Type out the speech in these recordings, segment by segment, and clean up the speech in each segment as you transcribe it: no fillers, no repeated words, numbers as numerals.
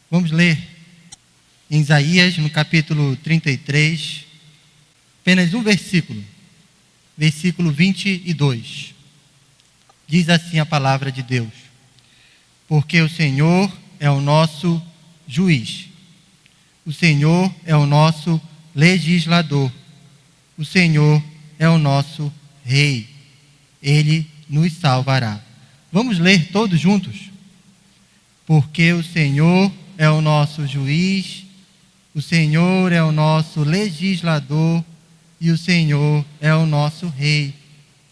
Vamos ler em Isaías, no capítulo 33, apenas um versículo 22. Diz assim a palavra de Deus: porque o Senhor é o nosso juiz, o Senhor é o nosso legislador, o Senhor é o nosso rei, ele nos salvará. Vamos ler todos juntos? Porque o Senhor é o nosso juiz, o Senhor é o nosso legislador e o Senhor é o nosso rei,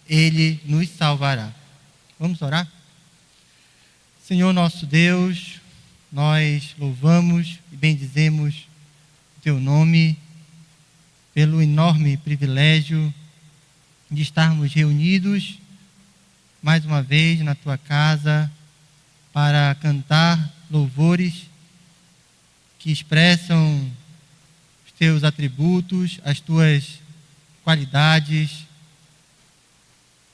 ele nos salvará. Vamos orar? Senhor nosso Deus, nós louvamos e bendizemos o Teu nome pelo enorme privilégio de estarmos reunidos mais uma vez na Tua casa para cantar louvores que expressam os Teus atributos, as Tuas qualidades,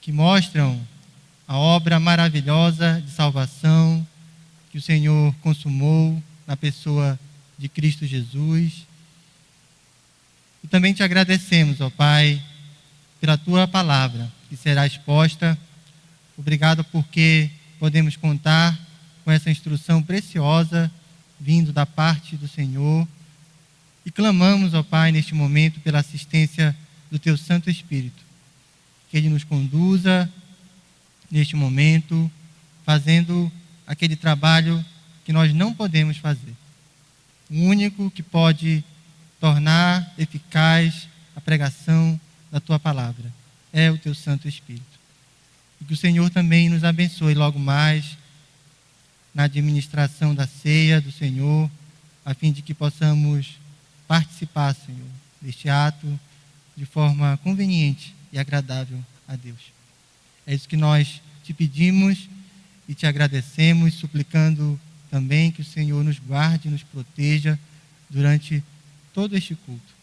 que mostram a obra maravilhosa de salvação que o Senhor consumou na pessoa de Cristo Jesus. E também te agradecemos, ó Pai, pela Tua palavra que será exposta. Obrigado porque podemos contar com essa instrução preciosa vindo da parte do Senhor. E clamamos, ó Pai, neste momento pela assistência do Teu Santo Espírito, que Ele nos conduza neste momento, fazendo aquele trabalho que nós não podemos fazer. O único que pode tornar eficaz a pregação da Tua palavra é o Teu Santo Espírito. E que o Senhor também nos abençoe logo mais na administração da ceia do Senhor, a fim de que possamos participar, Senhor, deste ato de forma conveniente e agradável a Deus. É isso que nós te pedimos e te agradecemos, suplicando também que o Senhor nos guarde e nos proteja durante todo este culto.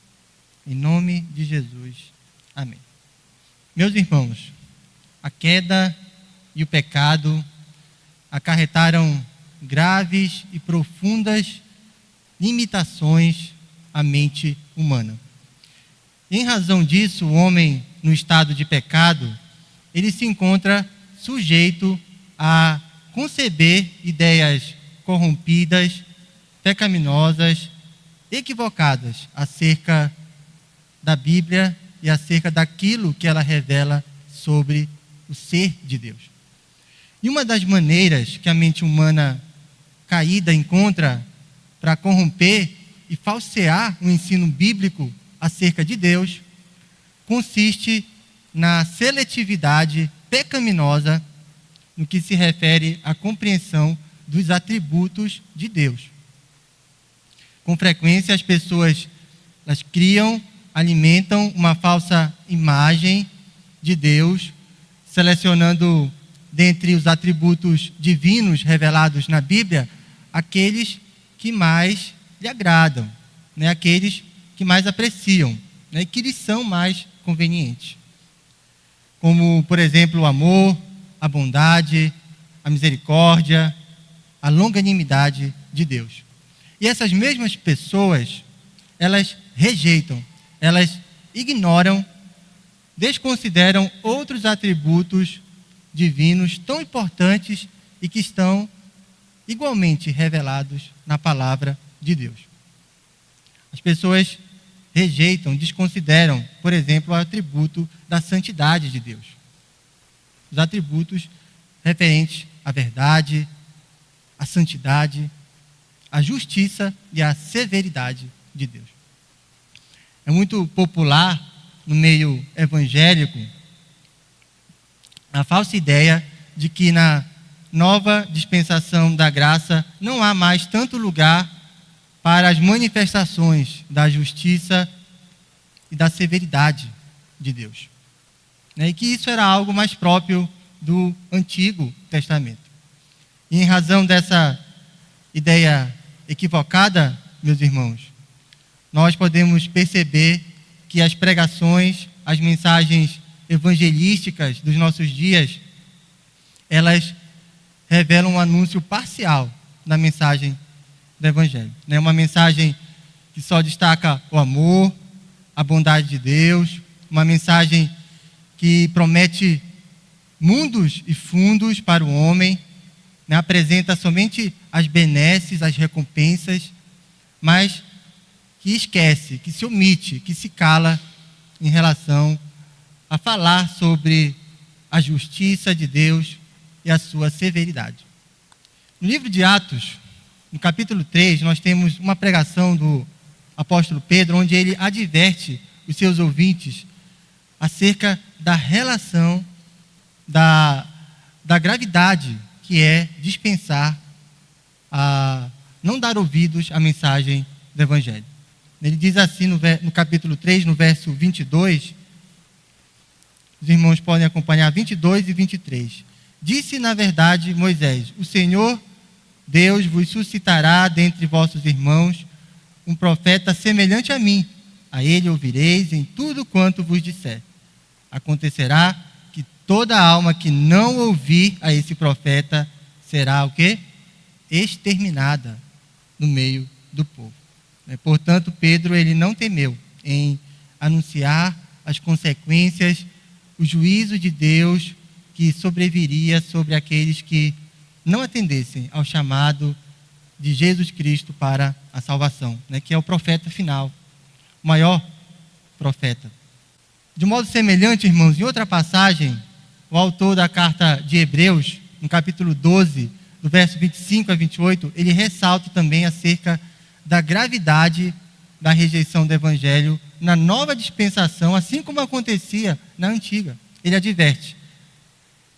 Em nome de Jesus. Amém. Meus irmãos, a queda e o pecado acarretaram graves e profundas limitações à mente humana. E em razão disso, o homem, no estado de pecado, ele se encontra sujeito a conceber ideias corrompidas, pecaminosas, equivocadas acerca da Bíblia e acerca daquilo que ela revela sobre o ser de Deus. E uma das maneiras que a mente humana caída encontra para corromper e falsear o ensino bíblico acerca de Deus consiste na seletividade pecaminosa no que se refere à compreensão dos atributos de Deus. Com frequência, as pessoas elas criam, alimentam uma falsa imagem de Deus, selecionando dentre os atributos divinos revelados na Bíblia aqueles que mais lhe agradam, aqueles que mais apreciam, e que lhes são mais convenientes. Como, por exemplo, o amor, a bondade, a misericórdia, a longanimidade de Deus. E essas mesmas pessoas, elas rejeitam, elas ignoram, desconsideram outros atributos divinos tão importantes e que estão igualmente revelados na palavra de Deus. As pessoas rejeitam, desconsideram, por exemplo, o atributo da santidade de Deus. Os atributos referentes à verdade, à santidade, à justiça e à severidade de Deus. É muito popular no meio evangélico a falsa ideia de que na nova dispensação da graça não há mais tanto lugar para as manifestações da justiça e da severidade de Deus. E que isso era algo mais próprio do Antigo Testamento. E em razão dessa ideia equivocada, meus irmãos, nós podemos perceber que as pregações, as mensagens evangelísticas dos nossos dias, elas revelam um anúncio parcial da mensagem do Evangelho. É uma mensagem que só destaca o amor, a bondade de Deus, uma mensagem que promete mundos e fundos para o homem, apresenta somente as benesses, as recompensas, mas que esquece, que se omite, que se cala em relação a falar sobre a justiça de Deus e a sua severidade. No livro de Atos, no capítulo 3, nós temos uma pregação do apóstolo Pedro, onde ele adverte os seus ouvintes acerca da relação, da gravidade que é dispensar, não dar ouvidos à mensagem do Evangelho. Ele diz assim no capítulo 3, no verso 22, os irmãos podem acompanhar 22 e 23. Disse, na verdade, Moisés: o Senhor Deus vos suscitará dentre vossos irmãos um profeta semelhante a mim. A ele ouvireis em tudo quanto vos disser. Acontecerá que toda alma que não ouvir a esse profeta será o quê? Exterminada no meio do povo. Portanto, Pedro ele não temeu em anunciar as consequências, o juízo de Deus que sobreviria sobre aqueles que não atendessem ao chamado de Jesus Cristo para a salvação, que é o profeta final, o maior profeta. De modo semelhante, irmãos, em outra passagem, o autor da carta de Hebreus, no capítulo 12, do verso 25 a 28, ele ressalta também acerca da gravidade da rejeição do Evangelho na nova dispensação, assim como acontecia na antiga. Ele adverte.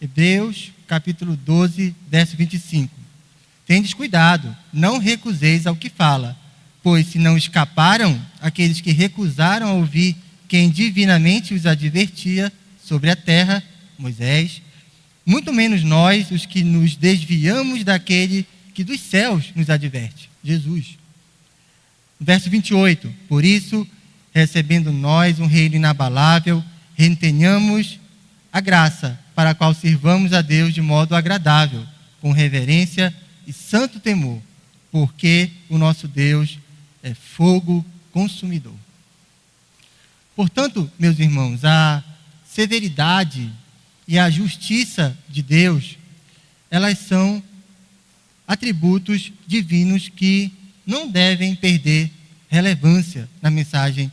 Hebreus, capítulo 12, verso 25. Tendes cuidado, não recuseis ao que fala, pois se não escaparam aqueles que recusaram a ouvir quem divinamente os advertia sobre a terra, Moisés, muito menos nós, os que nos desviamos daquele que dos céus nos adverte, Jesus. Verso 28. Por isso, recebendo nós um reino inabalável, retenhamos a graça para a qual sirvamos a Deus de modo agradável, com reverência e santo temor, porque o nosso Deus é fogo consumidor. Portanto, meus irmãos, a severidade e a justiça de Deus, elas são atributos divinos que não devem perder relevância na mensagem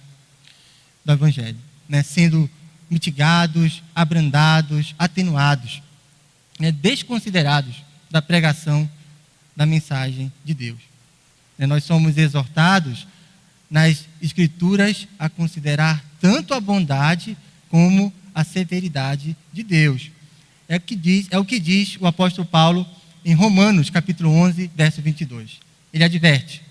do Evangelho, sendo mitigados, abrandados, atenuados, desconsiderados da pregação da mensagem de Deus. Nós somos exortados nas Escrituras a considerar tanto a bondade como a severidade de Deus. É o que diz o apóstolo Paulo em Romanos, capítulo 11, verso 22. Ele adverte,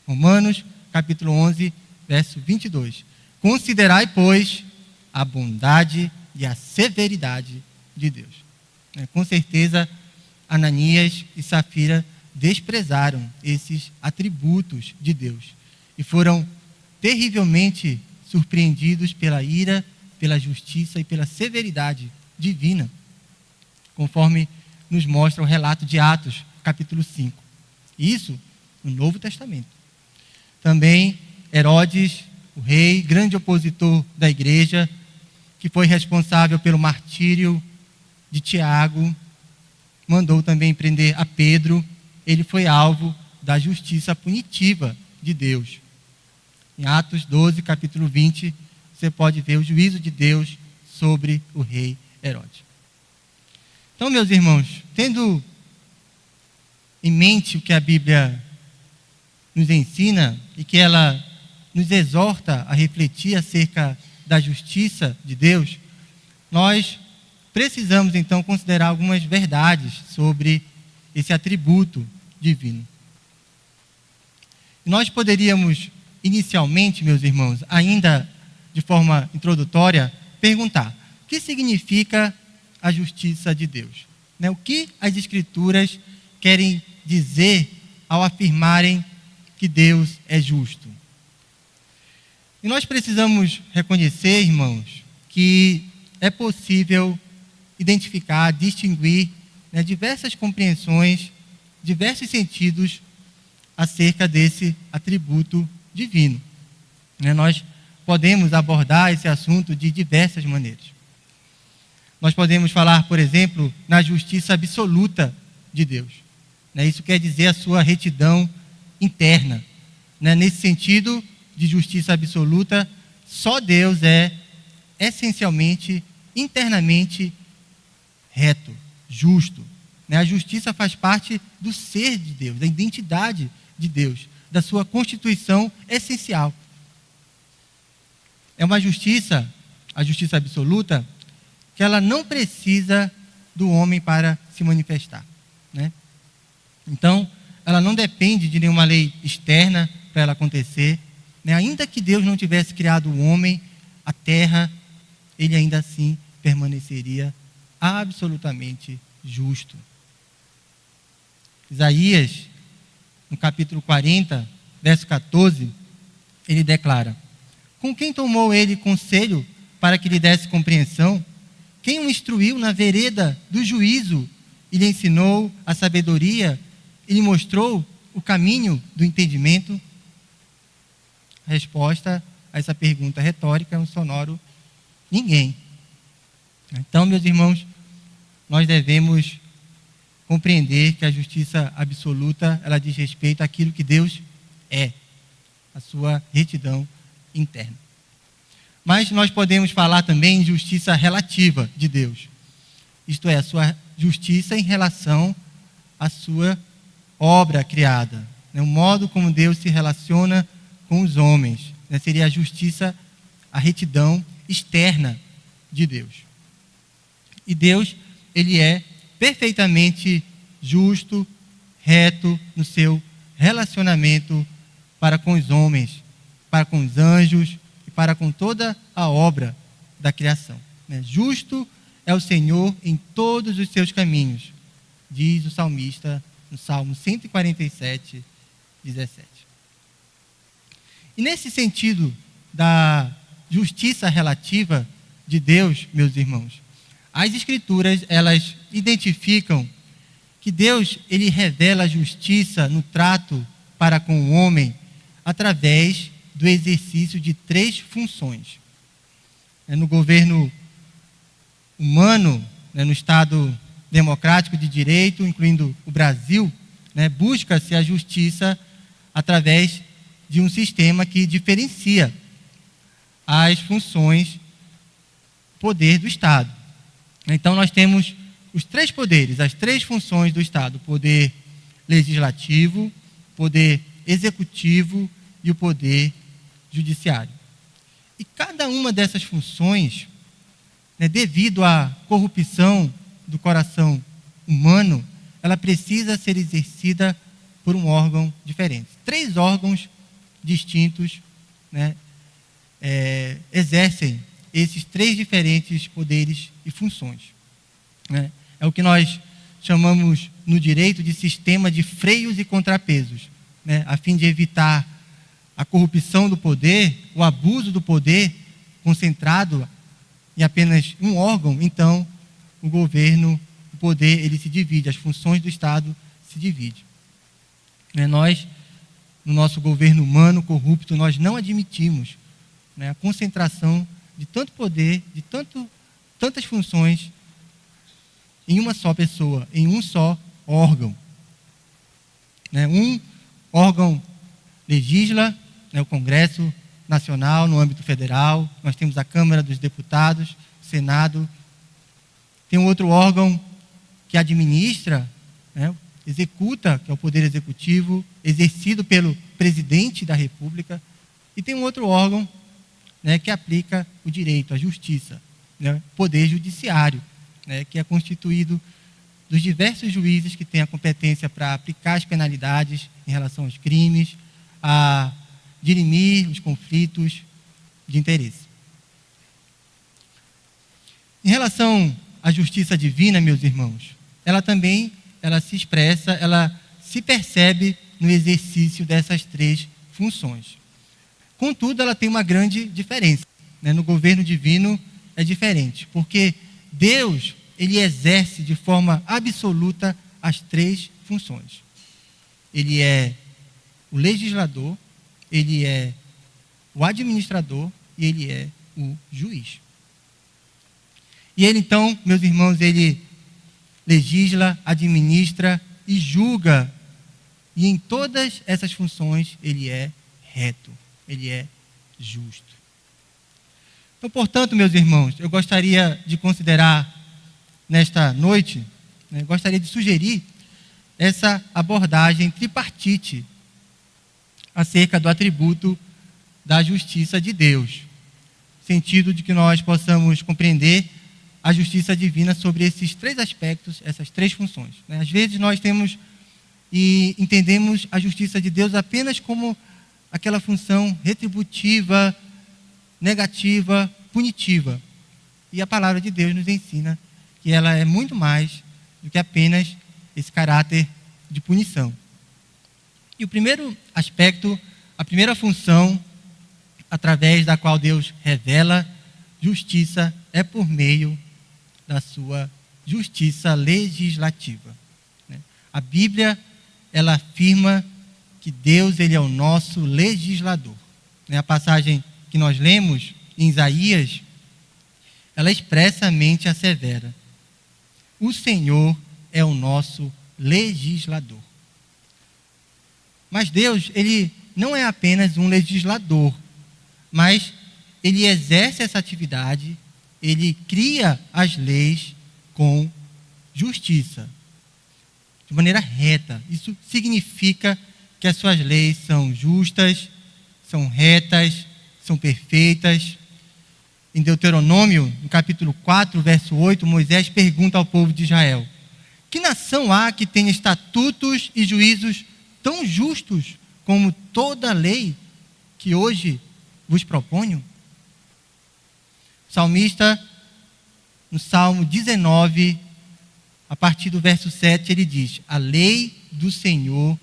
Romanos, capítulo 11, verso 22. Considerai, pois, a bondade e a severidade de Deus. Com certeza, Ananias e Safira desprezaram esses atributos de Deus e foram terrivelmente surpreendidos pela ira, pela justiça e pela severidade divina, conforme nos mostra o relato de Atos, capítulo 5. Isso no Novo Testamento. Também Herodes, o rei, grande opositor da igreja, que foi responsável pelo martírio de Tiago, mandou também prender a Pedro. Ele foi alvo da justiça punitiva de Deus. Em Atos 12, capítulo 20, você pode ver o juízo de Deus sobre o rei Herodes. Então, meus irmãos, tendo em mente o que a Bíblia nos ensina e que ela nos exorta a refletir acerca da justiça de Deus, nós precisamos então considerar algumas verdades sobre esse atributo divino. Nós poderíamos, inicialmente, meus irmãos, ainda de forma introdutória, perguntar: o que significa a justiça de Deus? O que as Escrituras querem dizer ao afirmarem que Deus é justo? E nós precisamos reconhecer, irmãos, que é possível identificar, distinguir diversas compreensões, diversos sentidos acerca desse atributo divino. Nós podemos abordar esse assunto de diversas maneiras. Nós podemos falar, por exemplo, na justiça absoluta de Deus. Isso quer dizer a sua retidão interna. Nesse sentido de justiça absoluta, só Deus é essencialmente, internamente reto, justo. A justiça faz parte do ser de Deus, da identidade de Deus, da sua constituição essencial. É uma justiça, a justiça absoluta, que ela não precisa do homem para se manifestar. Então, ela não depende de nenhuma lei externa para ela acontecer. Ainda que Deus não tivesse criado o homem, a terra, ele ainda assim permaneceria absolutamente justo. Isaías, no capítulo 40, verso 14, ele declara: com quem tomou ele conselho para que lhe desse compreensão? Quem o instruiu na vereda do juízo e lhe ensinou a sabedoria e lhe mostrou o caminho do entendimento? A resposta a essa pergunta retórica é um sonoro ninguém. Então, meus irmãos, nós devemos compreender que a justiça absoluta, ela diz respeito àquilo que Deus é, a sua retidão interna. Mas nós podemos falar também em justiça relativa de Deus. Isto é, a sua justiça em relação à sua obra criada. O modo como Deus se relaciona com os homens. Seria a justiça, a retidão externa de Deus. E Deus, ele é perfeitamente justo, reto no seu relacionamento para com os homens, para com os anjos e para com toda a obra da criação. Justo é o Senhor em todos os seus caminhos, diz o salmista no Salmo 147, 17. E nesse sentido da justiça relativa de Deus, meus irmãos, as Escrituras, elas identificam que Deus, ele revela a justiça no trato para com o homem através do exercício de 3 funções. No governo humano, no Estado democrático de direito, incluindo o Brasil, busca-se a justiça através de um sistema que diferencia as funções, poder do Estado. Então, nós temos os 3 poderes, as 3 funções do Estado: o poder legislativo, o poder executivo e o poder judiciário. E cada uma dessas funções, devido à corrupção do coração humano, ela precisa ser exercida por um órgão diferente. 3 órgãos distintos exercem esses 3 diferentes poderes e funções. É o que nós chamamos no direito de sistema de freios e contrapesos, a fim de evitar a corrupção do poder, o abuso do poder concentrado em apenas um órgão. Então, o governo, o poder, ele se divide, as funções do Estado se dividem. Nós, no nosso governo humano corrupto, nós não admitimos a concentração de tanto poder, de tantas funções em uma só pessoa, em um só órgão. Um órgão legisla, o Congresso Nacional, no âmbito federal, nós temos a Câmara dos Deputados, o Senado. Tem um outro órgão que administra, executa, que é o Poder Executivo, exercido pelo Presidente da República. E tem um outro órgão que aplica o direito, a justiça, o Poder Judiciário, que é constituído dos diversos juízes que têm a competência para aplicar as penalidades em relação aos crimes, a dirimir os conflitos de interesse. Em relação à justiça divina, meus irmãos, ela se expressa, ela se percebe no exercício dessas 3 funções. Contudo, ela tem uma grande diferença. No governo divino é diferente, porque Deus, ele exerce de forma absoluta as 3 funções. Ele é o legislador, ele é o administrador e ele é o juiz. E ele então, meus irmãos, ele legisla, administra e julga. E em todas essas funções ele é reto, ele é justo. Então, portanto, meus irmãos, eu gostaria de considerar nesta noite, gostaria de sugerir essa abordagem tripartite acerca do atributo da justiça de Deus, no sentido de que nós possamos compreender a justiça divina sobre esses três aspectos, essas três funções. Às vezes nós temos e entendemos a justiça de Deus apenas como aquela função retributiva, negativa, punitiva. E a palavra de Deus nos ensina que ela é muito mais do que apenas esse caráter de punição. E o primeiro aspecto, a primeira função através da qual Deus revela justiça é por meio da sua justiça legislativa. A Bíblia, ela afirma que Deus, ele é o nosso legislador. A passagem que nós lemos em Isaías, ela expressamente assevera: o Senhor é o nosso legislador. Mas Deus, ele não é apenas um legislador, mas ele exerce essa atividade, ele cria as leis com justiça, de maneira reta. Isso significa que as suas leis são justas, são retas, são perfeitas. Em Deuteronômio, no capítulo 4, verso 8, Moisés pergunta ao povo de Israel: que nação há que tenha estatutos e juízos tão justos como toda a lei que hoje vos proponho? O salmista, no Salmo 19, a partir do verso 7, ele diz: a lei do Senhor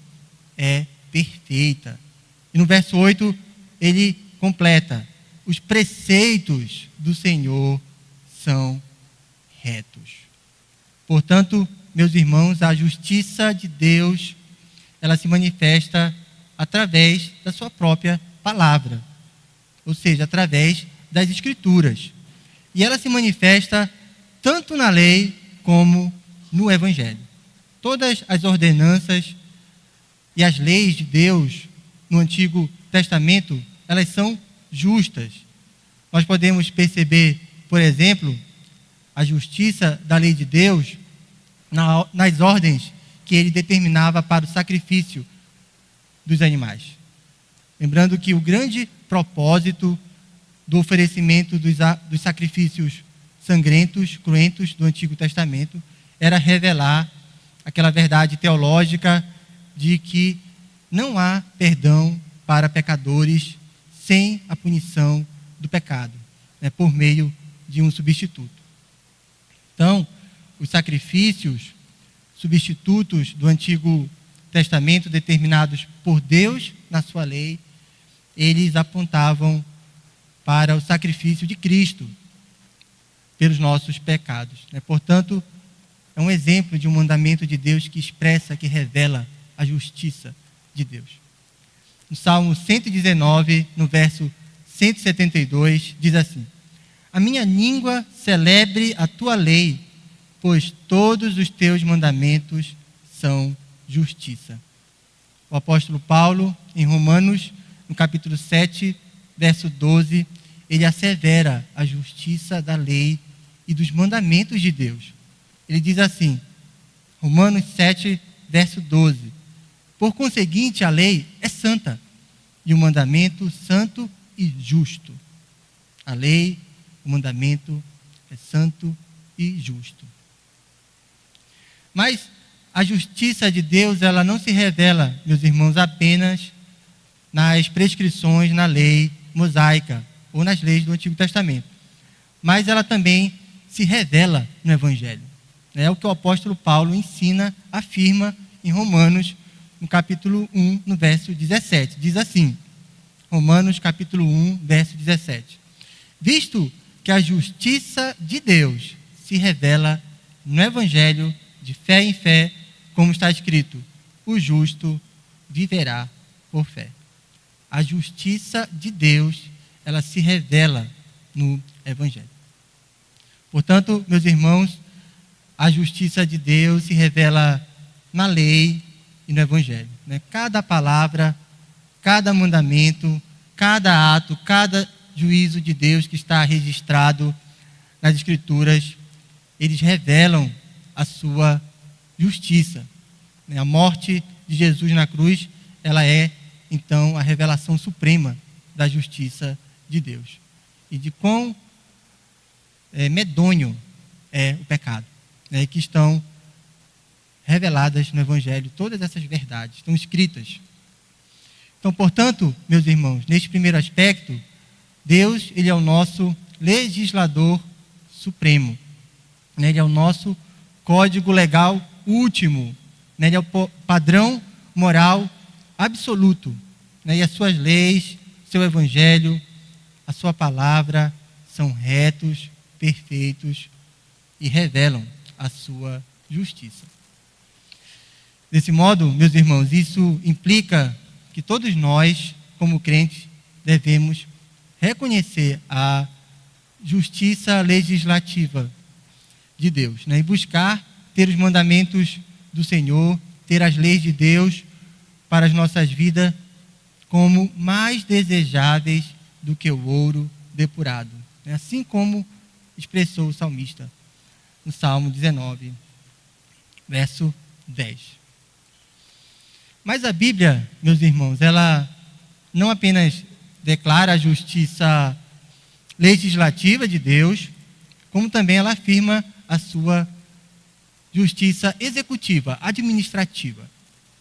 é perfeita. E no verso 8, ele completa: os preceitos do Senhor são retos. Portanto, meus irmãos, a justiça de Deus, ela se manifesta através da sua própria palavra, ou seja, através das Escrituras. E ela se manifesta tanto na lei como no Evangelho. Todas as ordenanças e as leis de Deus no Antigo Testamento, elas são justas. Nós podemos perceber, por exemplo, a justiça da lei de Deus nas ordens que ele determinava para o sacrifício dos animais. Lembrando que o grande propósito do oferecimento dos sacrifícios sangrentos, cruentos do Antigo Testamento era revelar aquela verdade teológica de que não há perdão para pecadores sem a punição do pecado, por meio de um substituto. Então, os sacrifícios substitutos do Antigo Testamento, determinados por Deus na sua lei, eles apontavam para o sacrifício de Cristo pelos nossos pecados. Portanto, é um exemplo de um mandamento de Deus que expressa, que revela a justiça de Deus. No Salmo 119, no verso 172, diz assim: a minha língua celebre a tua lei, pois todos os teus mandamentos são justiça. O apóstolo Paulo, em Romanos, no capítulo 7, verso 12, ele assevera a justiça da lei e dos mandamentos de Deus. Ele diz assim, Romanos 7, verso 12: por conseguinte, a lei é santa, e o mandamento santo e justo. A lei, o mandamento é santo e justo. Mas a justiça de Deus, ela não se revela, meus irmãos, apenas nas prescrições na lei mosaica ou nas leis do Antigo Testamento, mas ela também se revela no Evangelho. É o que o apóstolo Paulo ensina, afirma em Romanos, no capítulo 1, no verso 17. Diz assim, Romanos capítulo 1, verso 17: visto que a justiça de Deus se revela no Evangelho, de fé em fé, como está escrito: o justo viverá por fé. A justiça de Deus, ela se revela no Evangelho. Portanto, meus irmãos, a justiça de Deus se revela na lei e no Evangelho. Cada palavra, cada mandamento, cada ato, cada juízo de Deus que está registrado nas Escrituras, eles revelam a sua justiça. A morte de Jesus na cruz, ela é, então, a revelação suprema da justiça de Deus. E de quão medonho é o pecado. Que estão reveladas no Evangelho, todas essas verdades estão escritas. Então, portanto, meus irmãos, neste primeiro aspecto, Deus, ele é o nosso legislador supremo. Ele é o nosso código legal último. Ele é o padrão moral absoluto. E as suas leis, seu Evangelho, a sua palavra são retos, perfeitos e revelam a sua justiça. Desse modo, meus irmãos, isso implica que todos nós, como crentes, devemos reconhecer a justiça legislativa de Deus, e buscar ter os mandamentos do Senhor, ter as leis de Deus para as nossas vidas como mais desejáveis do que o ouro depurado. Assim como expressou o salmista no Salmo 19, verso 10. Mas a Bíblia, meus irmãos, ela não apenas declara a justiça legislativa de Deus, como também ela afirma a sua justiça executiva, administrativa.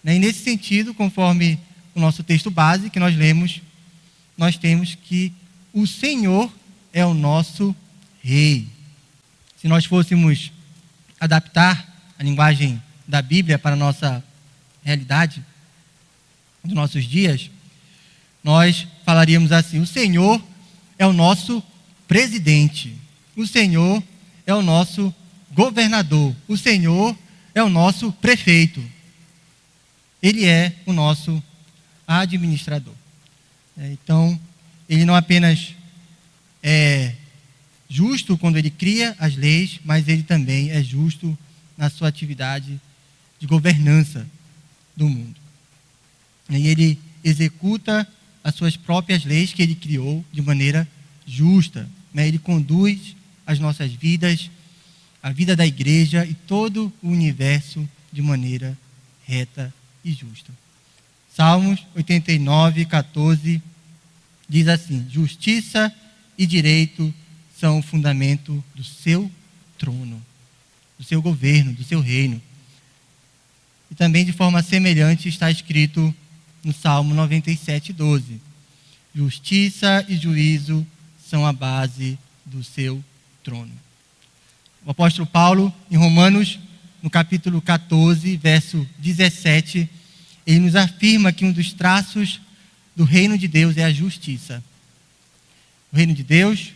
E nesse sentido, conforme o nosso texto base que nós lemos, nós temos que o Senhor é o nosso Rei. Se nós fôssemos adaptar a linguagem da Bíblia para a nossa realidade, dos nossos dias, nós falaríamos assim: o Senhor é o nosso presidente, o Senhor é o nosso governador, o Senhor é o nosso prefeito, Ele é o nosso administrador. Então, Ele não apenas é justo quando Ele cria as leis, mas Ele também é justo na sua atividade de governança do mundo. E Ele executa as suas próprias leis que Ele criou de maneira justa. Ele conduz as nossas vidas, a vida da igreja e todo o universo de maneira reta e justa. Salmos 89, 14 diz assim: justiça e direito são o fundamento do seu trono, do seu governo, do seu reino. E também de forma semelhante está escrito no Salmo 97, 12. Justiça e juízo são a base do seu trono. O apóstolo Paulo, em Romanos, no capítulo 14, verso 17, ele nos afirma que um dos traços do reino de Deus é a justiça. O reino de Deus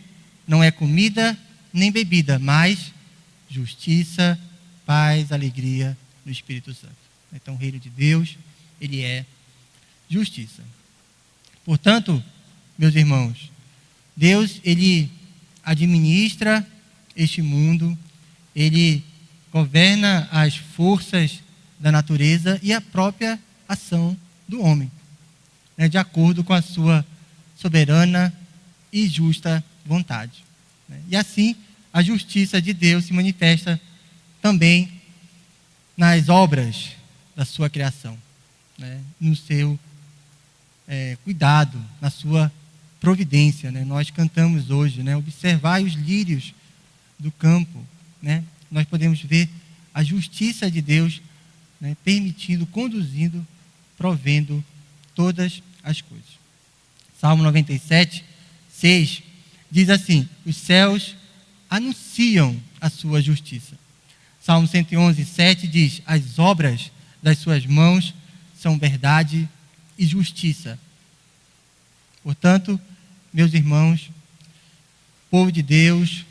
não é comida nem bebida, mas justiça, paz, alegria no Espírito Santo. Então, o reino de Deus, ele é justiça. Portanto, meus irmãos, Deus, ele administra este mundo, ele governa as forças da natureza e a própria ação do homem, de acordo com a sua soberana e justa vontade. E assim, a justiça de Deus se manifesta também nas obras da sua criação, no seu cuidado, na sua providência. Nós cantamos hoje, observai os lírios do campo. Nós podemos ver a justiça de Deus permitindo, conduzindo, provendo todas as coisas. Salmo 97, 6 diz assim: os céus anunciam a sua justiça. Salmo 111, 7 diz: as obras das suas mãos são verdade e justiça. Portanto, meus irmãos, povo de Deus,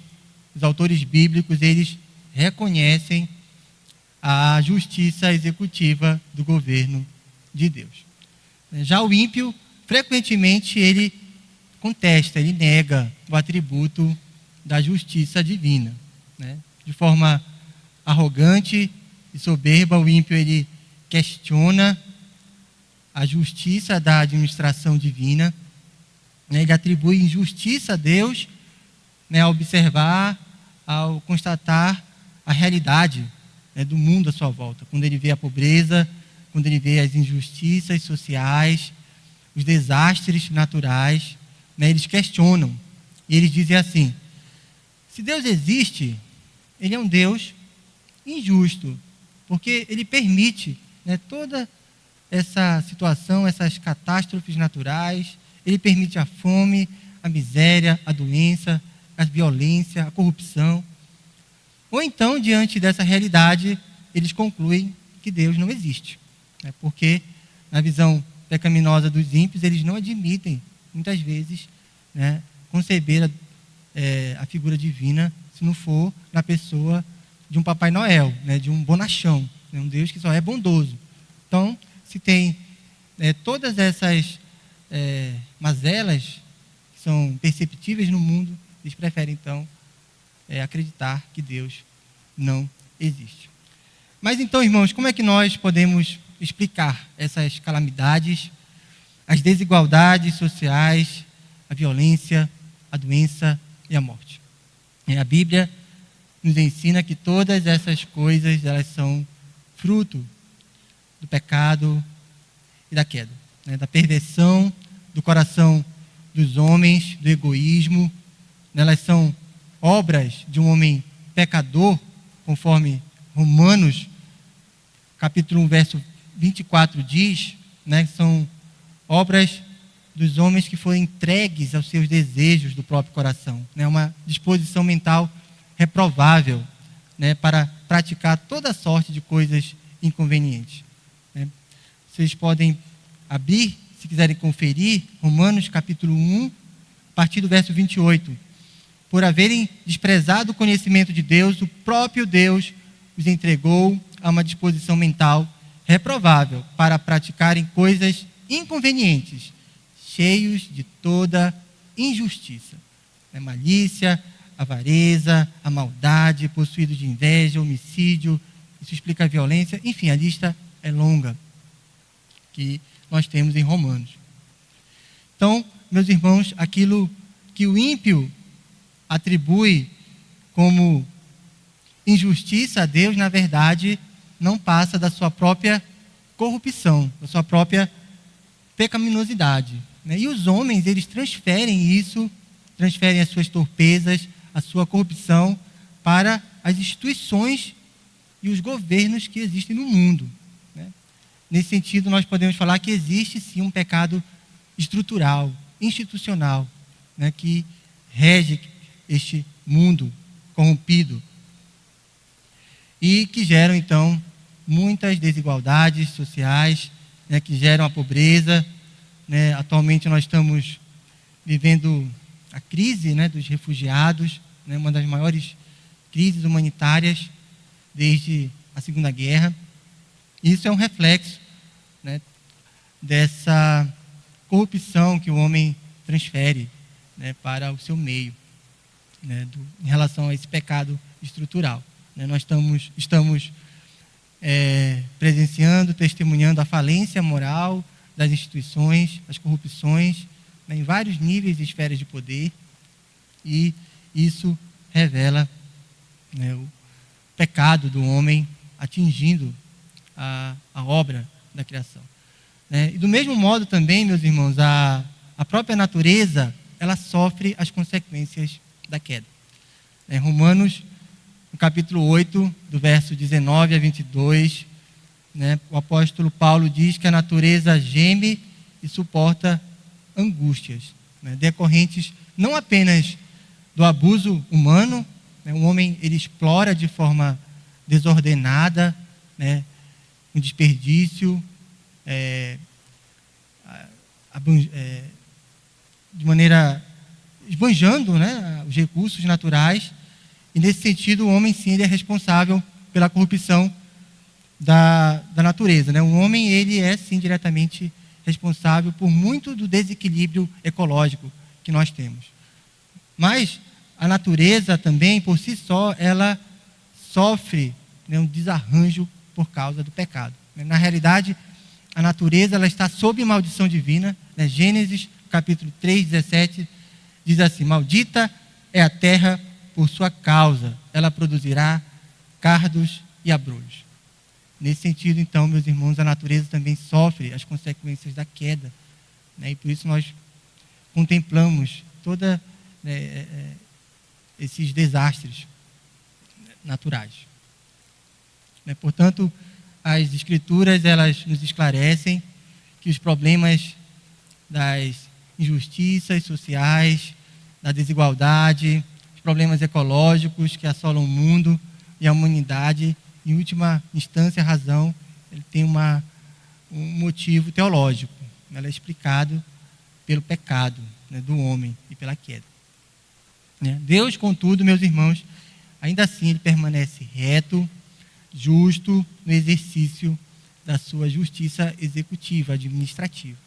os autores bíblicos, eles reconhecem a justiça executiva do governo de Deus. Já o ímpio, frequentemente, ele contesta, ele nega o atributo da justiça divina. De forma arrogante e soberba, o ímpio ele questiona a justiça da administração divina, ele atribui injustiça a Deus, ao observar, ao constatar a realidade do mundo à sua volta, quando ele vê a pobreza, quando ele vê as injustiças sociais, os desastres naturais, eles questionam, e eles dizem assim: se Deus existe, ele é um Deus injusto, porque ele permite toda essa situação, essas catástrofes naturais, ele permite a fome, a miséria, a doença, a violência, a corrupção. Ou então, diante dessa realidade, eles concluem que Deus não existe, porque na visão pecaminosa dos ímpios, eles não admitem, muitas vezes, conceber a figura divina, se não for na pessoa de um Papai Noel, de um bonachão, um Deus que só é bondoso. Então, se tem todas essas mazelas que são perceptíveis no mundo, eles preferem, então, acreditar que Deus não existe. Mas então, irmãos, como é que nós podemos explicar essas calamidades, as desigualdades sociais, a violência, a doença e a morte? A Bíblia nos ensina que todas essas coisas, elas são fruto do pecado e da queda, da perversão do coração dos homens, do egoísmo. Elas são obras de um homem pecador, conforme Romanos, capítulo 1, verso 24 diz, são obras dos homens que foram entregues aos seus desejos do próprio coração. Uma disposição mental reprovável para praticar toda sorte de coisas inconvenientes. Vocês podem abrir, se quiserem conferir, Romanos capítulo 1, a partir do verso 28. Por haverem desprezado o conhecimento de Deus, o próprio Deus os entregou a uma disposição mental reprovável para praticarem coisas inconvenientes, cheios de toda injustiça. Malícia, avareza, a maldade, possuídos de inveja, homicídio, isso explica a violência, enfim, a lista é longa que nós temos em Romanos. Então, meus irmãos, aquilo que o ímpio atribui como injustiça a Deus, na verdade, não passa da sua própria corrupção, da sua própria pecaminosidade. E os homens, eles transferem isso, transferem as suas torpezas, a sua corrupção para as instituições e os governos que existem no mundo. Nesse sentido, nós podemos falar que existe sim um pecado estrutural, institucional, que rege este mundo corrompido e que geram, então, muitas desigualdades sociais, que geram a pobreza. Atualmente nós estamos vivendo a crise dos refugiados, uma das maiores crises humanitárias desde a Segunda Guerra. Isso é um reflexo dessa corrupção que o homem transfere para o seu meio, em relação a esse pecado estrutural. Nós estamos presenciando, testemunhando a falência moral das instituições, as corrupções, em vários níveis e esferas de poder, e isso revela o pecado do homem atingindo a obra da criação. E do mesmo modo também, meus irmãos, a própria natureza, ela sofre as consequências da queda. Romanos, no capítulo 8, do verso 19 a 22, o apóstolo Paulo diz que a natureza geme e suporta angústias, decorrentes não apenas do abuso humano, o homem ele explora de forma desordenada, um desperdício, de maneira esbanjando os recursos naturais, e nesse sentido o homem sim ele é responsável pela corrupção da natureza. O homem ele é sim diretamente responsável por muito do desequilíbrio ecológico que nós temos. Mas a natureza também, por si só, ela sofre, né, um desarranjo por causa do pecado. Na realidade, a natureza ela está sob maldição divina. Né? Gênesis, capítulo 3, 17, diz assim: maldita é a terra por sua causa, ela produzirá cardos e abrolhos. Nesse sentido, então, meus irmãos, a natureza também sofre as consequências da queda. Né? E por isso nós contemplamos toda esses desastres naturais. Né? Portanto, as Escrituras elas nos esclarecem que os problemas das injustiças sociais, da desigualdade, os problemas ecológicos que assolam o mundo e a humanidade, em última instância, a razão, ele tem um motivo teológico. Ela é explicado pelo pecado, né, do homem e pela queda. Deus, contudo, meus irmãos, ainda assim ele permanece reto, justo no exercício da sua justiça executiva, administrativa.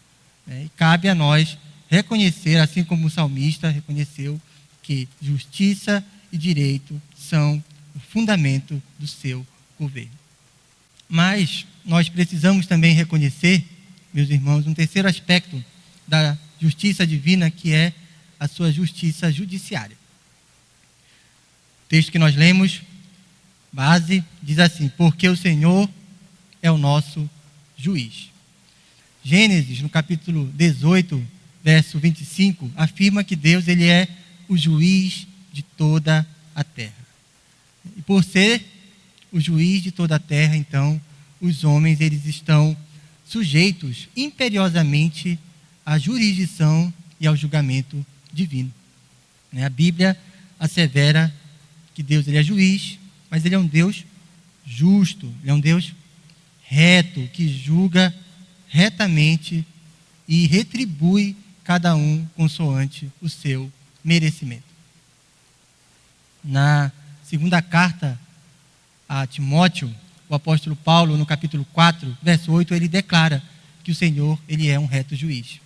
E cabe a nós reconhecer, assim como o salmista reconheceu, que justiça e direito são o fundamento do seu governo. Mas nós precisamos também reconhecer, meus irmãos, um terceiro aspecto da justiça divina, que é a sua justiça judiciária. O texto que nós lemos, base, diz assim: porque o Senhor é o nosso juiz. Gênesis, no capítulo 18, verso 25, afirma que Deus ele é o juiz de toda a terra. E por ser o juiz de toda a terra, então, os homens eles estão sujeitos imperiosamente à jurisdição e ao julgamento divino. A Bíblia assevera que Deus ele é juiz, mas ele é um Deus justo, ele é um Deus reto, que julga retamente e retribui cada um consoante o seu merecimento. Na segunda carta a Timóteo, o apóstolo Paulo, no capítulo 4, verso 8, ele declara que o Senhor ele é um reto juiz.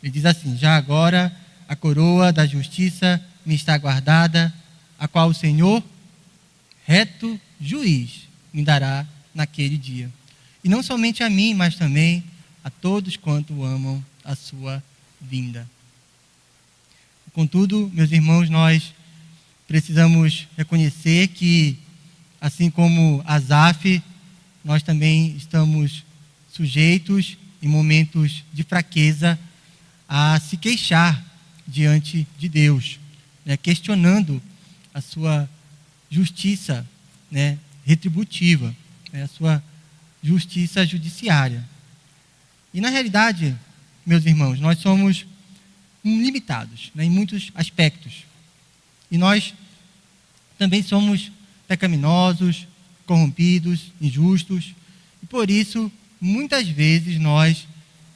Ele diz assim: já agora a coroa da justiça me está guardada, a qual o Senhor, reto juiz, me dará naquele dia. E não somente a mim, mas também a todos quanto amam a sua vinda. Contudo, meus irmãos, nós precisamos reconhecer que, assim como Asaf, nós também estamos sujeitos, em momentos de fraqueza, a se queixar diante de Deus, questionando a sua justiça, retributiva, a sua justiça judiciária. E na realidade, meus irmãos, nós somos limitados, em muitos aspectos. E nós também somos pecaminosos, corrompidos, injustos. E por isso, muitas vezes, nós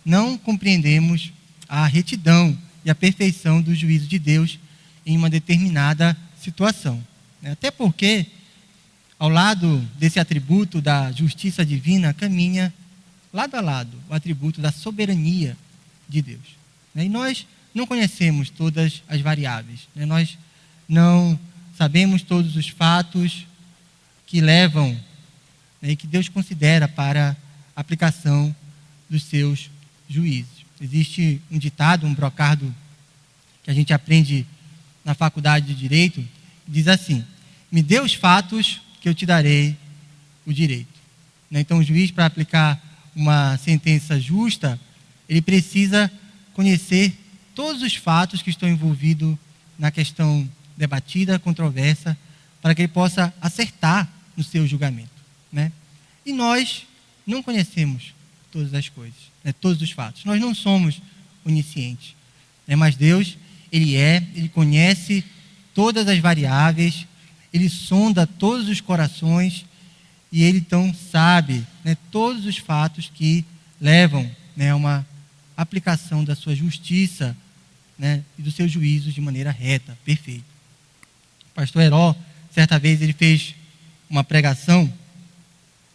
não compreendemos a retidão e a perfeição do juízo de Deus em uma determinada situação. Até porque, ao lado desse atributo da justiça divina, caminha, lado a lado, o atributo da soberania de Deus. E nós não conhecemos todas as variáveis. Nós não sabemos todos os fatos que levam, e que Deus considera para a aplicação dos seus juízos. Existe um ditado, um brocardo, que a gente aprende na faculdade de Direito, que diz assim: me dê os fatos que eu te darei o direito. Então, o juiz, para aplicar uma sentença justa, ele precisa conhecer todos os fatos que estão envolvidos na questão debatida, controversa, para que ele possa acertar no seu julgamento. E nós não conhecemos todas as coisas, todos os fatos. Nós não somos oniscientes. Mas Deus, Ele conhece todas as variáveis, Ele sonda todos os corações e Ele então sabe todos os fatos que levam a uma aplicação da sua justiça e dos seus juízos de maneira reta, perfeita. O pastor Heró, certa vez, ele fez uma pregação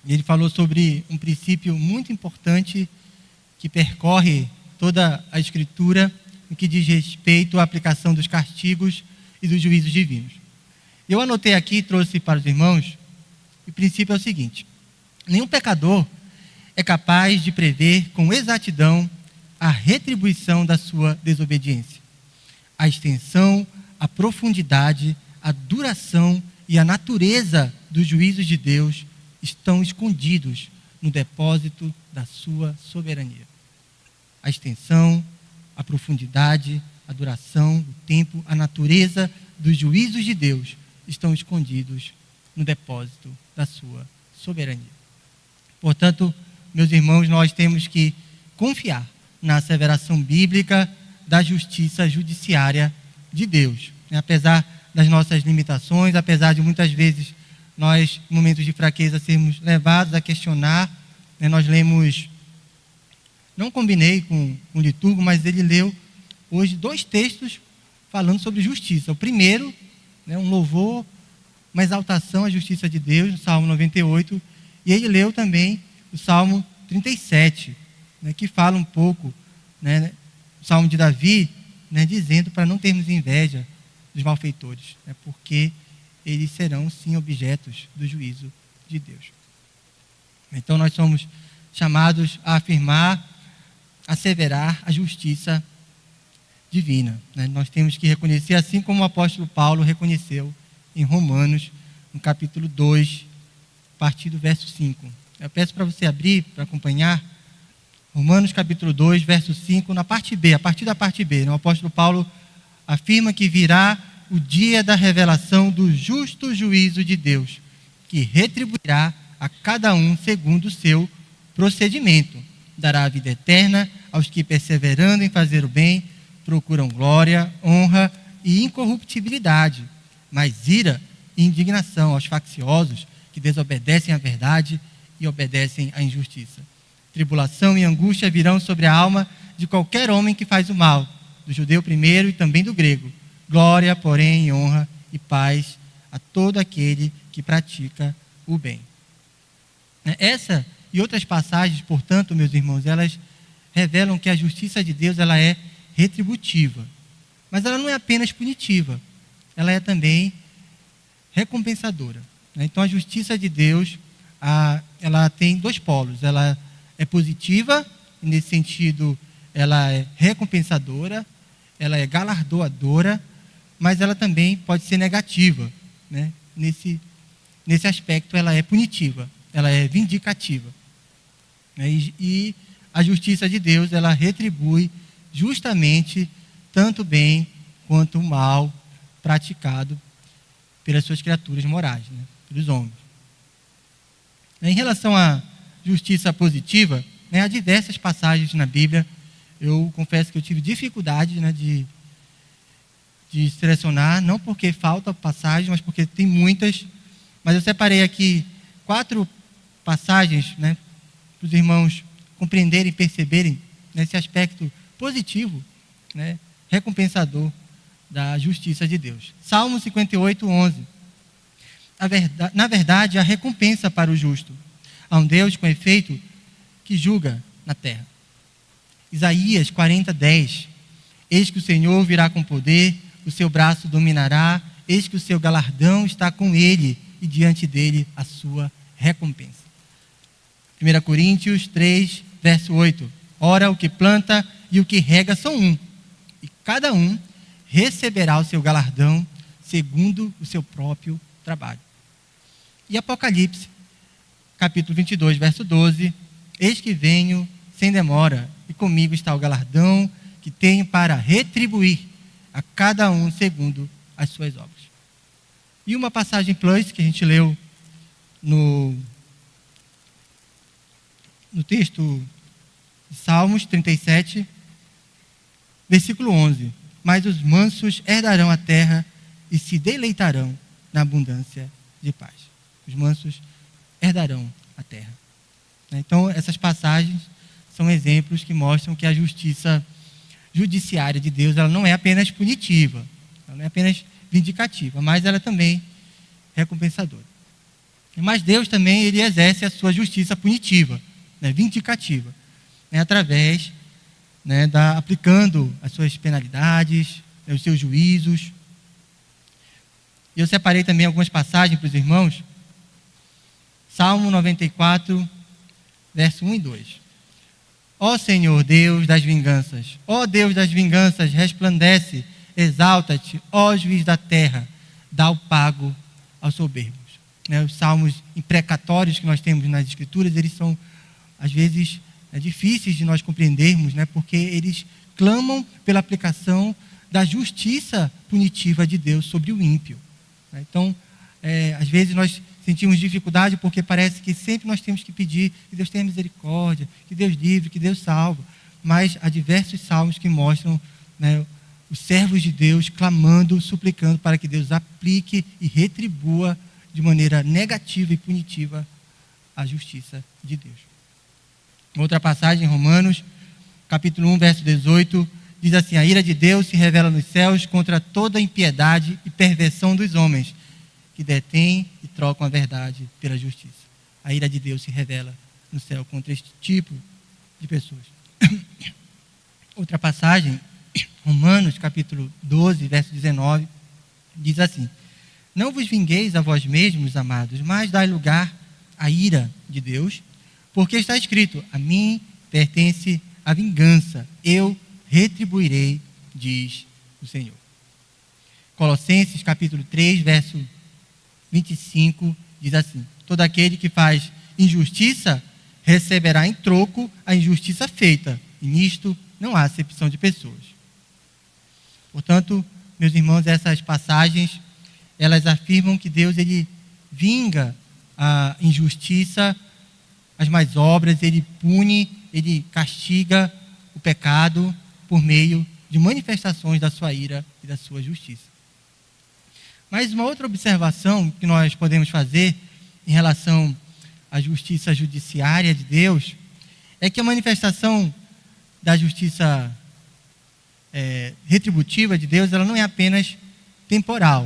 e ele falou sobre um princípio muito importante que percorre toda a Escritura no que diz respeito à aplicação dos castigos e dos juízos divinos. Eu anotei aqui e trouxe para os irmãos, o princípio é o seguinte: nenhum pecador é capaz de prever com exatidão a retribuição da sua desobediência. A extensão, a profundidade, a duração e a natureza dos juízos de Deus estão escondidos no depósito da sua soberania. A extensão, a profundidade, a duração, o tempo, a natureza dos juízos de Deus estão escondidos no depósito da sua soberania. Portanto, meus irmãos, nós temos que confiar na asseveração bíblica da justiça judiciária de Deus. Apesar das nossas limitações, apesar de muitas vezes nós, em momentos de fraqueza, sermos levados a questionar, nós lemos, não combinei com o liturgo, mas ele leu hoje 2 textos falando sobre justiça. O primeiro, um louvor, uma exaltação à justiça de Deus, no Salmo 98, e ele leu também o Salmo 37, que fala um pouco, o Salmo de Davi, dizendo para não termos inveja dos malfeitores, porque eles serão sim objetos do juízo de Deus. Então nós somos chamados a afirmar, asseverar a justiça divina. Nós temos que reconhecer, assim como o apóstolo Paulo reconheceu em Romanos, no capítulo 2, a partir do verso 5. Eu peço para você abrir, para acompanhar, Romanos capítulo 2, verso 5, na parte B, a partir da parte B. O apóstolo Paulo afirma que virá o dia da revelação do justo juízo de Deus, que retribuirá a cada um segundo o seu procedimento. Dará a vida eterna aos que, perseverando em fazer o bem, procuram glória, honra e incorruptibilidade, mas ira e indignação aos facciosos que desobedecem à verdade e obedecem à injustiça. Tribulação e angústia virão sobre a alma de qualquer homem que faz o mal, do judeu primeiro e também do grego. Glória, porém, e honra e paz a todo aquele que pratica o bem. Essa e outras passagens, portanto, meus irmãos, elas revelam que a justiça de Deus ela é retributiva. Mas ela não é apenas punitiva, ela é também recompensadora. Então, a justiça de Deus, ela tem 2 polos. Ela é positiva, e nesse sentido, ela é recompensadora, ela é galardoadora, mas ela também pode ser negativa. Nesse aspecto, ela é punitiva, ela é vindicativa. E a justiça de Deus, ela retribui justamente tanto o bem quanto o mal praticado pelas suas criaturas morais, pelos homens. Em relação à justiça positiva, há diversas passagens na Bíblia. Eu confesso que eu tive dificuldade de selecionar, não porque falta passagem, mas porque tem muitas. Mas eu separei aqui 4 passagens, para os irmãos compreenderem e perceberem esse aspecto positivo, recompensador da justiça de Deus. Salmo 58, 11. Na verdade, há recompensa para o justo. Há um Deus, com efeito, que julga na terra. Isaías 40, 10. Eis que o Senhor virá com poder, o seu braço dominará, eis que o seu galardão está com ele, e diante dele a sua recompensa. 1 Coríntios 3, verso 8. Ora, o que planta e o que rega são um, e cada um receberá o seu galardão segundo o seu próprio trabalho. E Apocalipse, capítulo 22, verso 12. Eis que venho sem demora, e comigo está o galardão que tenho para retribuir a cada um segundo as suas obras. E uma passagem plus que a gente leu no texto de Salmos 37, versículo 11. Mas os mansos herdarão a terra e se deleitarão na abundância de paz. Os mansos herdarão a terra. Então, essas passagens são exemplos que mostram que a justiça judiciária de Deus ela não é apenas punitiva, ela não é apenas vindicativa, mas ela é também recompensadora. Mas Deus também ele exerce a sua justiça punitiva, vindicativa. né, através, né, aplicando as suas penalidades, né, os seus juízos. E eu separei também algumas passagens para os irmãos. Salmo 94, verso 1 e 2. Ó Senhor, Deus das vinganças, ó Deus das vinganças, resplandece, exalta-te, ó juiz da terra, dá o pago aos soberbos. Né, os salmos imprecatórios que nós temos nas Escrituras, eles são, às vezes, difíceis de nós compreendermos, né, porque eles clamam pela aplicação da justiça punitiva de Deus sobre o ímpio. Então, às vezes nós sentimos dificuldade porque parece que sempre nós temos que pedir que Deus tenha misericórdia, que Deus livre, que Deus salva. Mas há diversos salmos que mostram, né, os servos de Deus clamando, suplicando para que Deus aplique e retribua de maneira negativa e punitiva a justiça de Deus. Outra passagem em Romanos, capítulo 1, verso 18, diz assim: a ira de Deus se revela nos céus contra toda impiedade e perversão dos homens, que detêm e trocam a verdade pela justiça. A ira de Deus se revela no céu contra este tipo de pessoas. Outra passagem, Romanos, capítulo 12, verso 19, diz assim: não vos vingueis a vós mesmos, amados, mas dai lugar à ira de Deus, porque está escrito: a mim pertence a vingança, eu retribuirei, diz o Senhor. Colossenses, capítulo 3, verso 25, diz assim: todo aquele que faz injustiça receberá em troco a injustiça feita, e nisto não há acepção de pessoas. Portanto, meus irmãos, essas passagens, elas afirmam que Deus, ele vinga a injustiça, as más obras, ele pune, ele castiga o pecado por meio de manifestações da sua ira e da sua justiça. Mas uma outra observação que nós podemos fazer em relação à justiça judiciária de Deus é que a manifestação da justiça retributiva de Deus, ela não é apenas temporal,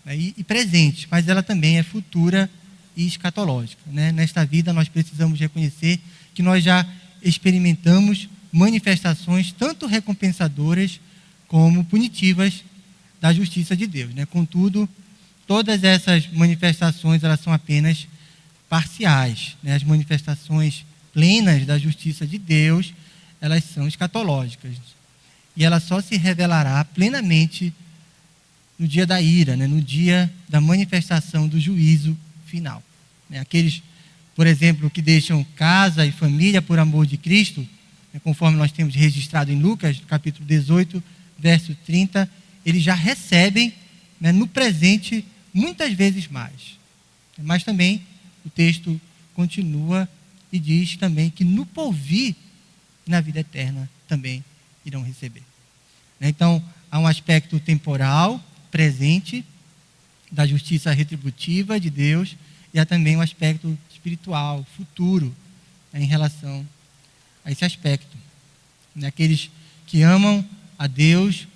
né, e presente, mas ela também é futura e escatológica. Né? Nesta vida nós precisamos reconhecer que nós já experimentamos manifestações tanto recompensadoras como punitivas da justiça de Deus. Né? Contudo, todas essas manifestações, elas são apenas parciais. Né? As manifestações plenas da justiça de Deus, elas são escatológicas. E ela só se revelará plenamente no dia da ira, né? No dia da manifestação do juízo final. Né? Aqueles, por exemplo, que deixam casa e família por amor de Cristo, né? Conforme nós temos registrado em Lucas, capítulo 18, verso 30, eles já recebem, né, no presente muitas vezes mais. Mas também o texto continua e diz também que no porvir, na vida eterna, também irão receber. Então, há um aspecto temporal, presente, da justiça retributiva de Deus, e há também um aspecto espiritual, futuro, né, em relação a esse aspecto. Aqueles que amam a Deus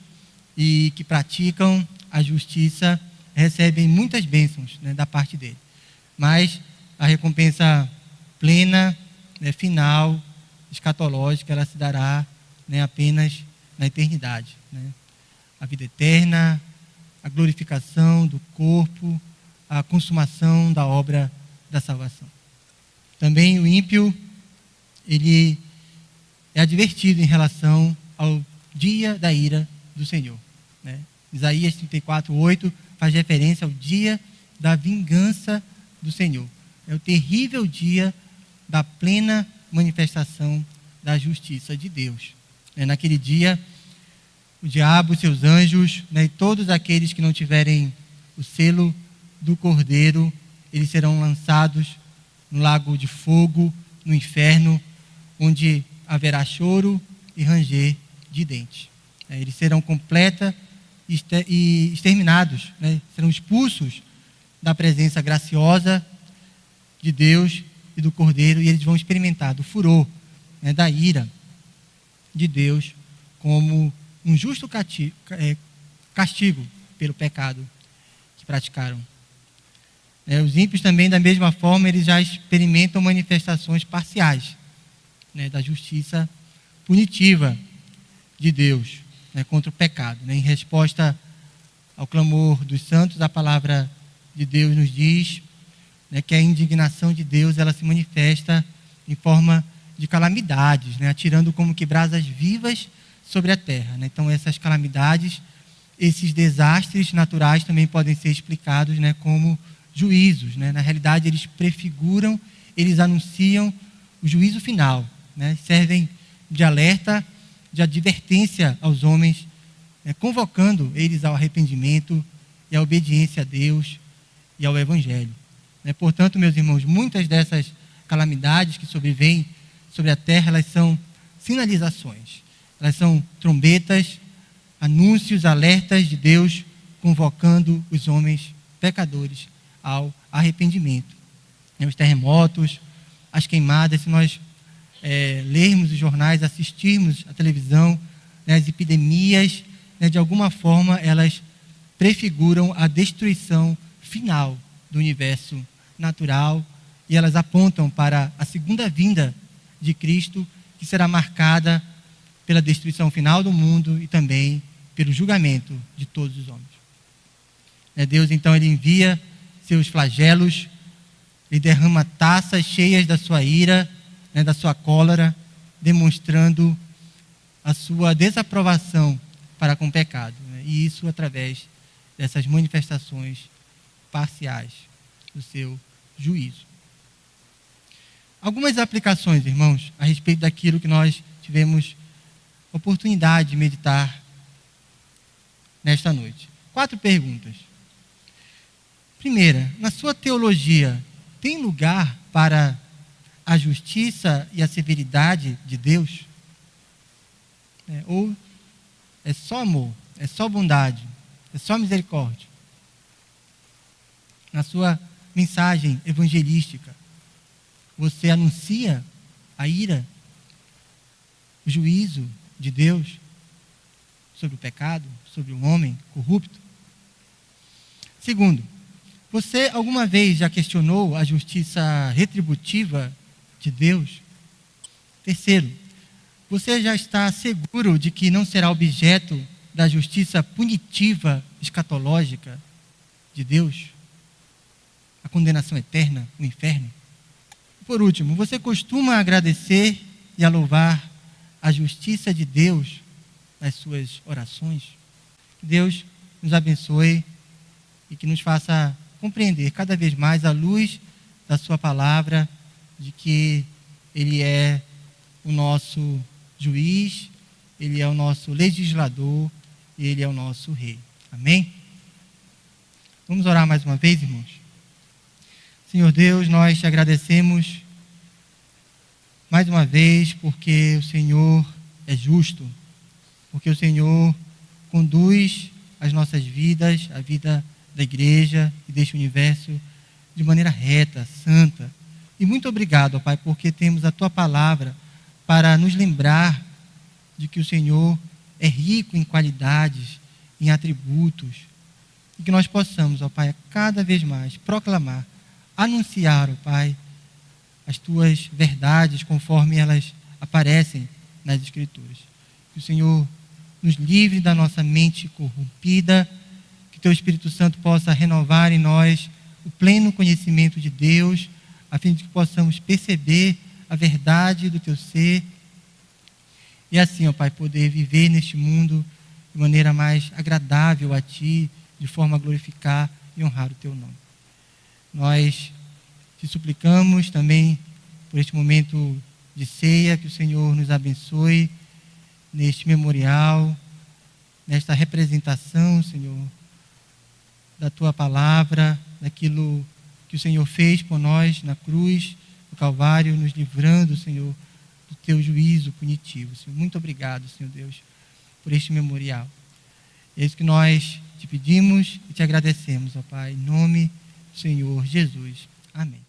e que praticam a justiça recebem muitas bênçãos, né, da parte dele. Mas a recompensa plena, né, final, escatológica, ela se dará, né, apenas na eternidade. Né? A vida eterna, a glorificação do corpo, a consumação da obra da salvação. Também o ímpio, ele é advertido em relação ao dia da ira do Senhor. Né? Isaías 34, 8 faz referência ao dia da vingança do Senhor. É o terrível dia da plena manifestação da justiça de Deus. Naquele dia, o diabo, seus anjos, né, e todos aqueles que não tiverem o selo do Cordeiro, eles serão lançados no lago de fogo, no inferno, onde haverá choro e ranger de dentes. Eles serão completa e exterminados, né? Serão expulsos da presença graciosa de Deus e do Cordeiro, e eles vão experimentar do furor, né, da ira de Deus como um justo castigo pelo pecado que praticaram. Os ímpios também, da mesma forma, eles já experimentam manifestações parciais, né, da justiça punitiva de Deus, né, contra o pecado. Né? Em resposta ao clamor dos santos, a palavra de Deus nos diz, né, que a indignação de Deus ela se manifesta em forma de calamidades, né, atirando como que brasas vivas sobre a terra. Né? Então essas calamidades, esses desastres naturais também podem ser explicados, né, como juízos. Né? Na realidade eles prefiguram, eles anunciam o juízo final, né? Servem de alerta, de advertência aos homens, né, convocando eles ao arrependimento e à obediência a Deus e ao Evangelho. Né? Portanto, meus irmãos, muitas dessas calamidades que sobrevêm sobre a terra, elas são sinalizações, elas são trombetas, anúncios, alertas de Deus convocando os homens pecadores ao arrependimento. Os terremotos, as queimadas, se nós lermos os jornais, assistirmos à televisão, né, as epidemias, né, de alguma forma elas prefiguram a destruição final do universo natural e elas apontam para a segunda vinda de Cristo, que será marcada pela destruição final do mundo e também pelo julgamento de todos os homens. Deus, então, ele envia seus flagelos, ele derrama taças cheias da sua ira, né, da sua cólera, demonstrando a sua desaprovação para com o pecado. Né, e isso através dessas manifestações parciais do seu juízo. Algumas aplicações, irmãos, a respeito daquilo que nós tivemos oportunidade de meditar nesta noite. 4 perguntas. Primeira, na sua teologia, tem lugar para a justiça e a severidade de Deus? Ou é só amor, é só bondade, é só misericórdia? Na sua mensagem evangelística, você anuncia a ira, o juízo de Deus sobre o pecado, sobre o homem corrupto? Segundo, você alguma vez já questionou a justiça retributiva de Deus? Terceiro, você já está seguro de que não será objeto da justiça punitiva escatológica de Deus? A condenação eterna, o inferno? Por último, você costuma agradecer e a louvar a justiça de Deus nas suas orações? Que Deus nos abençoe e que nos faça compreender cada vez mais à luz da sua palavra de que Ele é o nosso juiz, Ele é o nosso legislador e Ele é o nosso rei. Amém? Vamos orar mais uma vez, irmãos? Senhor Deus, nós te agradecemos mais uma vez porque o Senhor é justo, porque o Senhor conduz as nossas vidas, a vida da igreja e deste universo de maneira reta, santa. E muito obrigado, ó Pai, porque temos a Tua palavra para nos lembrar de que o Senhor é rico em qualidades, em atributos, e que nós possamos, ó Pai, cada vez mais proclamar, anunciar, ó Pai, as Tuas verdades conforme elas aparecem nas Escrituras. Que o Senhor nos livre da nossa mente corrompida, que Teu Espírito Santo possa renovar em nós o pleno conhecimento de Deus, a fim de que possamos perceber a verdade do Teu ser e assim, ó Pai, poder viver neste mundo de maneira mais agradável a Ti, de forma a glorificar e honrar o Teu nome. Nós te suplicamos também por este momento de ceia, que o Senhor nos abençoe neste memorial, nesta representação, Senhor, da Tua palavra, daquilo que o Senhor fez por nós na cruz, no Calvário, nos livrando, Senhor, do Teu juízo punitivo. Senhor, muito obrigado, Senhor Deus, por este memorial. É isso que nós te pedimos e te agradecemos, ó Pai, em nome do Senhor Jesus. Amém.